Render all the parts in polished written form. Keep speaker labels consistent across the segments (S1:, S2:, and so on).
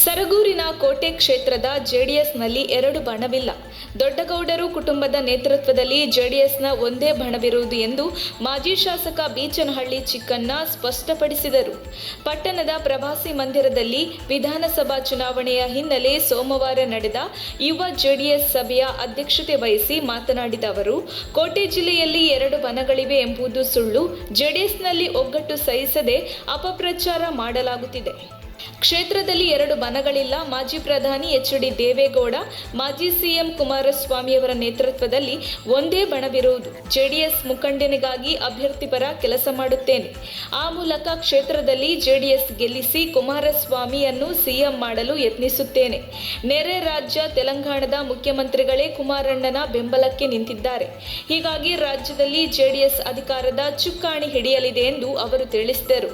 S1: ಸರಗೂರಿನ ಕೋಟೆ ಕ್ಷೇತ್ರದ ಜೆಡಿಎಸ್ನಲ್ಲಿ ಎರಡು ಬಣವಿಲ್ಲ. ದೊಡ್ಡಗೌಡರು ಕುಟುಂಬದ ನೇತೃತ್ವದಲ್ಲಿ ಜೆಡಿಎಸ್ನ ಒಂದೇ ಬಣವಿರುವುದು ಎಂದು ಮಾಜಿ ಶಾಸಕ ಬೀಚನಹಳ್ಳಿ ಚಿಕ್ಕಣ್ಣ ಸ್ಪಷ್ಟಪಡಿಸಿದರು. ಪಟ್ಟಣದ ಪ್ರವಾಸಿ ಮಂದಿರದಲ್ಲಿ ವಿಧಾನಸಭಾ ಚುನಾವಣೆಯ ಹಿನ್ನೆಲೆ ಸೋಮವಾರ ನಡೆದ ಯುವ ಜೆಡಿಎಸ್ ಸಭೆಯ ಅಧ್ಯಕ್ಷತೆ ವಹಿಸಿ ಮಾತನಾಡಿದ ಅವರು, ಕೋಟೆ ಜಿಲ್ಲೆಯಲ್ಲಿ ಎರಡು ಬಣಗಳಿವೆ ಎಂಬುದು ಸುಳ್ಳು. ಜೆಡಿಎಸ್ನಲ್ಲಿ ಒಗ್ಗಟ್ಟು ಸಹಿಸದೆ ಅಪಪ್ರಚಾರ ಮಾಡಲಾಗುತ್ತಿದೆ. ಕ್ಷೇತ್ರದಲ್ಲಿ ಎರಡು ಬಣಗಳಿಲ್ಲ. ಮಾಜಿ ಪ್ರಧಾನಿ ಎಚ್.ಡಿ. ದೇವೇಗೌಡ, ಮಾಜಿ ಸಿಎಂ ಕುಮಾರಸ್ವಾಮಿಯವರ ನೇತೃತ್ವದಲ್ಲಿ ಒಂದೇ ಬಣವಿರುವುದು. ಜೆಡಿಎಸ್ ಮುಖಂಡನಿಗಾಗಿ ಅಭ್ಯರ್ಥಿ ಪರ ಕೆಲಸ ಮಾಡುತ್ತೇನೆ. ಆ ಮೂಲಕ ಕ್ಷೇತ್ರದಲ್ಲಿ ಜೆಡಿಎಸ್ ಗೆಲ್ಲಿಸಿ ಕುಮಾರಸ್ವಾಮಿಯನ್ನು ಸಿಎಂ ಮಾಡಲು ಯತ್ನಿಸುತ್ತೇನೆ. ನೆರೆ ರಾಜ್ಯ ತೆಲಂಗಾಣದ ಮುಖ್ಯಮಂತ್ರಿಗಳೇ ಕುಮಾರಣ್ಣನ ಬೆಂಬಲಕ್ಕೆ ನಿಂತಿದ್ದಾರೆ. ಹೀಗಾಗಿ ರಾಜ್ಯದಲ್ಲಿ ಜೆಡಿಎಸ್ ಅಧಿಕಾರದ ಚುಕ್ಕಾಣಿ ಹಿಡಿಯಲಿದೆ ಎಂದು ಅವರು ತಿಳಿಸಿದರು.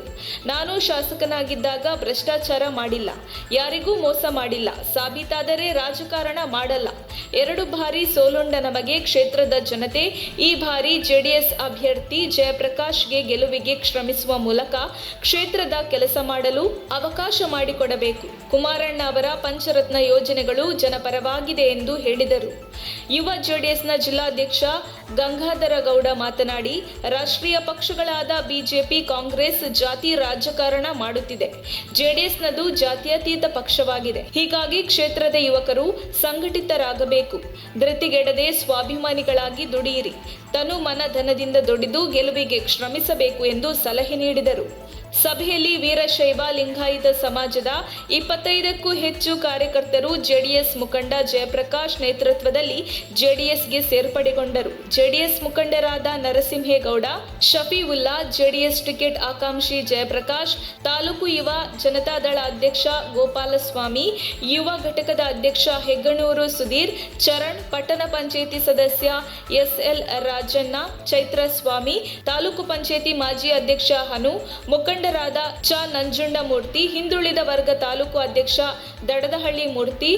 S1: ನಾನು ಶಾಸಕನಾಗಿದ್ದಾಗ ಭ್ರಷ್ಟಾಚಾರ ಮಾಡಿಲ್ಲ, ಯಾರಿಗೂ ಮೋಸ ಮಾಡಿಲ್ಲ. ಸಾಬೀತಾದರೆ ರಾಜಕಾರಣ ಮಾಡಲ್ಲ. 2 ಬಾರಿ ಸೋಲುಂಡ ನಮಗೆ ಕ್ಷೇತ್ರದ ಜನತೆ ಈ ಬಾರಿ ಜೆಡಿಎಸ್ ಅಭ್ಯರ್ಥಿ ಜಯಪ್ರಕಾಶ್ಗೆ ಗೆಲುವಿಗೆ ಶ್ರಮಿಸುವ ಮೂಲಕ ಕ್ಷೇತ್ರದ ಕೆಲಸ ಮಾಡಲು ಅವಕಾಶ ಮಾಡಿಕೊಡಬೇಕು. ಕುಮಾರಣ್ಣ ಅವರ ಪಂಚರತ್ನ ಯೋಜನೆಗಳು ಜನಪರವಾಗಿದೆ ಎಂದು ಹೇಳಿದರು. ಯುವ ಜೆಡಿಎಸ್ನ ಜಿಲ್ಲಾಧ್ಯಕ್ಷ ಗಂಗಾಧರ ಗೌಡ ಮಾತನಾಡಿ, ರಾಷ್ಟ್ರೀಯ ಪಕ್ಷಗಳಾದ ಬಿಜೆಪಿ, ಕಾಂಗ್ರೆಸ್ ಜಾತಿ ರಾಜಕಾರಣ ಮಾಡುತ್ತಿದೆ. ಜೆಡಿಎಸ್ನದು ಜಾತ್ಯತೀತ ಪಕ್ಷವಾಗಿದೆ. ಹೀಗಾಗಿ ಕ್ಷೇತ್ರದ ಯುವಕರು ಸಂಘಟಿತರಾಗಬೇಕು. ಧೃತಿಗೆಡದೆ ಸ್ವಾಭಿಮಾನಿಗಳಾಗಿ ದುಡಿಯಿರಿ. ತನು ಮನ ಧನದಿಂದ ದುಡಿದು ಗೆಲುವಿಗೆ ಶ್ರಮಿಸಬೇಕು ಎಂದು ಸಲಹೆ ನೀಡಿದರು. ಸಭೆಯಲ್ಲಿ ವೀರಶೈವ ಲಿಂಗಾಯತ ಸಮಾಜದ 25ಕ್ಕೂ ಹೆಚ್ಚು ಕಾರ್ಯಕರ್ತರು ಜೆಡಿಎಸ್ ಮುಖಂಡ ಜಯಪ್ರಕಾಶ್ ನೇತೃತ್ವದಲ್ಲಿ ಜೆಡಿಎಸ್ಗೆ ಸೇರ್ಪಡೆಗೊಂಡರು. ಜೆಡಿಎಸ್ ಮುಖಂಡರಾದ ನರಸಿಂಹೇಗೌಡ, ಶಫೀವುಲ್ಲಾ, ಜೆಡಿಎಸ್ ಟಿಕೆಟ್ ಆಕಾಂಕ್ಷಿ ಜಯಪ್ರಕಾಶ್, ತಾಲೂಕು ಯುವ ಜನತಾದಳ ಅಧ್ಯಕ್ಷ ಗೋಪಾಲಸ್ವಾಮಿ, ಯುವ ಘಟಕದ ಅಧ್ಯಕ್ಷ ಹೆಗ್ಗಣೂರು ಸುಧೀರ್, ಚರಣ್, ಪಟ್ಟಣ ಪಂಚಾಯಿತಿ ಸದಸ್ಯ ಎಸ್ಎಲ್ ರಾಜಣ್ಣ, ಚೈತ್ರಸ್ವಾಮಿ, ತಾಲೂಕು ಪಂಚಾಯಿತಿ ಮಾಜಿ ಅಧ್ಯಕ್ಷ ಹನು, ಮುಖಂಡರಾದ ಚ ನಂಜುಂಡಮೂರ್ತಿ, ಹಿಂದುಳಿದ ವರ್ಗ ತಾಲೂಕು ಅಧ್ಯಕ್ಷ ದಡದಹಳ್ಳಿ ಮೂರ್ತಿ,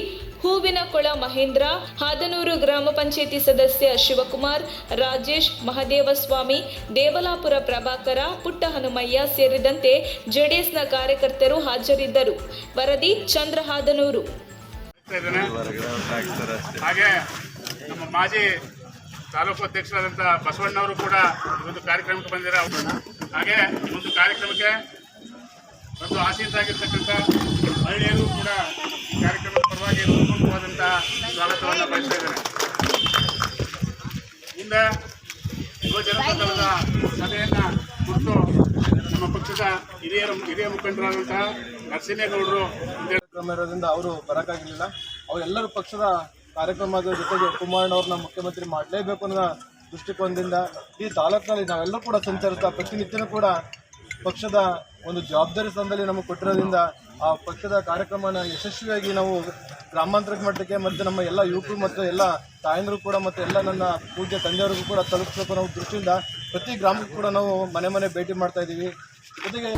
S1: ಹೂವಿನಕೊಳ ಮಹೇಂದ್ರ, ಹಾದನೂರು ಗ್ರಾಮ ಪಂಚಾಯಿತಿ ಸದಸ್ಯ ಶಿವಕುಮಾರ್, ರಾಜೇಶ್, ಮಹದೇವಸ್ವಾಮಿ, ದೇವಲಾಪುರ ಪ್ರಭಾಕರ, ಪುಟ್ಟ ಹನುಮಯ್ಯ ಸೇರಿದಂತೆ ಜೆಡಿಎಸ್ನ ಕಾರ್ಯಕರ್ತರು ಹಾಜರಿದ್ದರು. ವರದಿ ಚಂದ್ರ ಹಾದನೂರು.
S2: ಹಾಗೆ ನಮ್ಮ ಮಾಜಿ ತಾಲೂಕು ಅಧ್ಯಕ್ಷರಾದಂಥ ಬಸವಣ್ಣವರು ಕೂಡ ಒಂದು ಕಾರ್ಯಕ್ರಮಕ್ಕೆ ಬಂದಿದ್ದಾರೆ. ಹಾಗೆ ಒಂದು ಕಾರ್ಯಕ್ರಮಕ್ಕೆ ಒಂದು ಆಸೀನರಾಗಿರ್ತಕ್ಕಂಥ ಮಹಿಳೆಯರು ಕೂಡ ಈ ಕಾರ್ಯಕ್ರಮದ ಪರವಾಗಿ ಹೃತ್ಪೂರ್ವಕವಾದಂಥ ಸ್ವಾಗತವನ್ನು ಬಯಸ್ತಾ ಇದ್ದಾರೆ. ಮುಂದೆ ಯುವ ಜನತಾದಳದ ಸಭೆಯನ್ನು ಕುರಿತು ನಮ್ಮ ಪಕ್ಷದ ಹಿರಿಯ ಮುಖಂಡರಾದಂತಹ ನರಸಿಂಹೇಗೌಡರು
S3: ಕಾರ್ಯಕ್ರಮ ಇರೋದ್ರಿಂದ ಅವರು ಬರೋಕ್ಕಾಗಲಿಲ್ಲ. ಅವರೆಲ್ಲರೂ ಪಕ್ಷದ ಕಾರ್ಯಕ್ರಮದ ಜೊತೆಗೆ ಕುಮಾರಣ್ಣವ್ರನ್ನ ಮುಖ್ಯಮಂತ್ರಿ ಮಾಡಲೇಬೇಕು ಅನ್ನೋ ದೃಷ್ಟಿಕೋನದಿಂದ ಈ ತಾಲೂಕಿನಲ್ಲಿ ನಾವೆಲ್ಲರೂ ಕೂಡ ಸಂಚರಿಸ್ತಾ ಪ್ರತಿನಿತ್ಯನೂ ಕೂಡ ಪಕ್ಷದ ಒಂದು ಜವಾಬ್ದಾರಿ ಸ್ಥಾನದಲ್ಲಿ ನಮಗೆ ಕೊಟ್ಟಿರೋದ್ರಿಂದ ಆ ಪಕ್ಷದ ಕಾರ್ಯಕ್ರಮನ ಯಶಸ್ವಿಯಾಗಿ ನಾವು ಗ್ರಾಮಾಂತರ ಮಟ್ಟಕ್ಕೆ ಮತ್ತು ನಮ್ಮ ಎಲ್ಲ ಯುವಕರು ಮತ್ತು ಎಲ್ಲ ತಾಯಂದರು ಕೂಡ ಮತ್ತು ಎಲ್ಲ ನನ್ನ ಪೂಜ್ಯ ತಂದೆಯವರಿಗೂ ಕೂಡ ತಲುಪಿಸಬೇಕು ಅನ್ನೋ ದೃಷ್ಟಿಯಿಂದ ಪ್ರತಿ ಗ್ರಾಮಕ್ಕೂ ಕೂಡ ನಾವು ಮನೆ ಭೇಟಿ ಮಾಡ್ತಾ ಇದ್ದೀವಿ. ಜೊತೆಗೆ